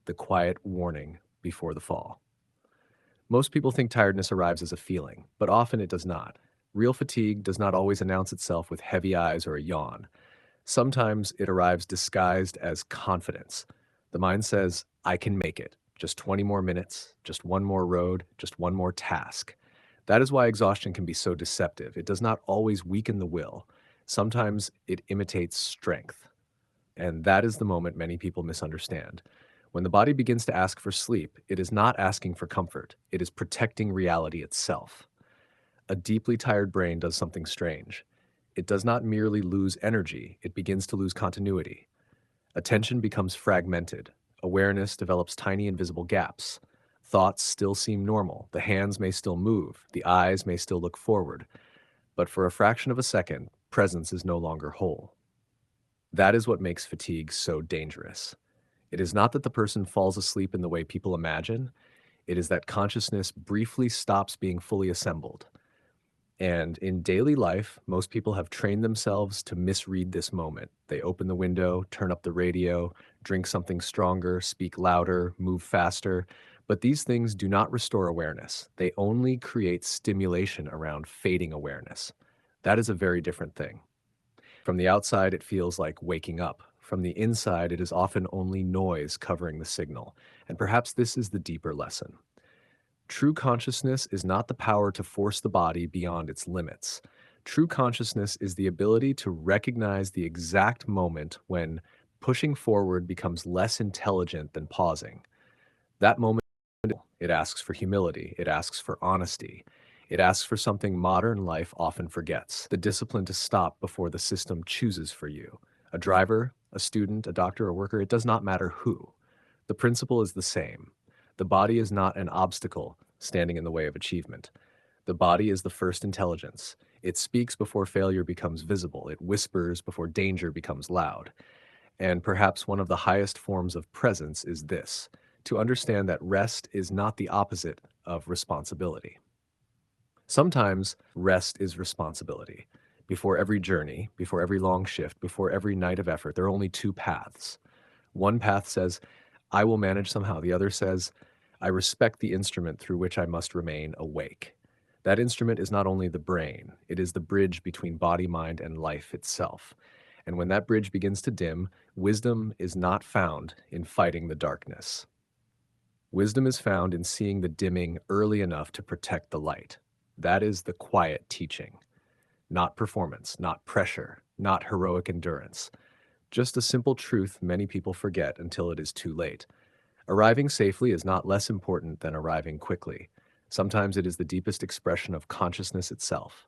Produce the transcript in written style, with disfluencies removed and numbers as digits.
the quiet warning before the fall. Most people think tiredness arrives as a feeling, but often it does not. Real fatigue does not always announce itself with heavy eyes or a yawn. Sometimes it arrives disguised as confidence. The mind says, I can make it. Just 20 more minutes, just one more road, just one more task. That is why exhaustion can be so deceptive. It does not always weaken the will. Sometimes it imitates strength. And that is the moment many people misunderstand. When the body begins to ask for sleep, it is not asking for comfort. It is protecting reality itself. A deeply tired brain does something strange. It does not merely lose energy, it begins to lose continuity. Attention becomes fragmented. Awareness develops tiny invisible gaps. Thoughts still seem normal. The hands may still move. The eyes may still look forward. But for a fraction of a second, presence is no longer whole. That is what makes fatigue so dangerous. It is not that the person falls asleep in the way people imagine. It is that consciousness briefly stops being fully assembled. And in daily life, most people have trained themselves to misread this moment. They open the window, turn up the radio, drink something stronger, speak louder, move faster. But these things do not restore awareness. They only create stimulation around fading awareness. That is a very different thing. From the outside, it feels like waking up. From the inside, it is often only noise covering the signal. And perhaps this is the deeper lesson. True consciousness is not the power to force the body beyond its limits. True consciousness is the ability to recognize the exact moment when pushing forward becomes less intelligent than pausing. That moment, it asks for humility, it asks for honesty, it asks for something modern life often forgets: the discipline to stop before the system chooses for you. A driver, a student, a doctor, a worker, it does not matter who. The principle is the same. The body is not an obstacle standing in the way of achievement. The body is the first intelligence. It speaks before failure becomes visible. It whispers before danger becomes loud. And perhaps one of the highest forms of presence is this: to understand that rest is not the opposite of responsibility. Sometimes rest is responsibility. Before every journey, before every long shift, before every night of effort, there are only two paths. One path says, I will manage somehow. The other says, I respect the instrument through which I must remain awake. That instrument is not only the brain, it is the bridge between body, mind, and life itself. And when that bridge begins to dim, wisdom is not found in fighting the darkness. Wisdom is found in seeing the dimming early enough to protect the light. That is the quiet teaching. Not performance, not pressure, not heroic endurance. Just a simple truth many people forget until it is too late. Arriving safely is not less important than arriving quickly. Sometimes it is the deepest expression of consciousness itself.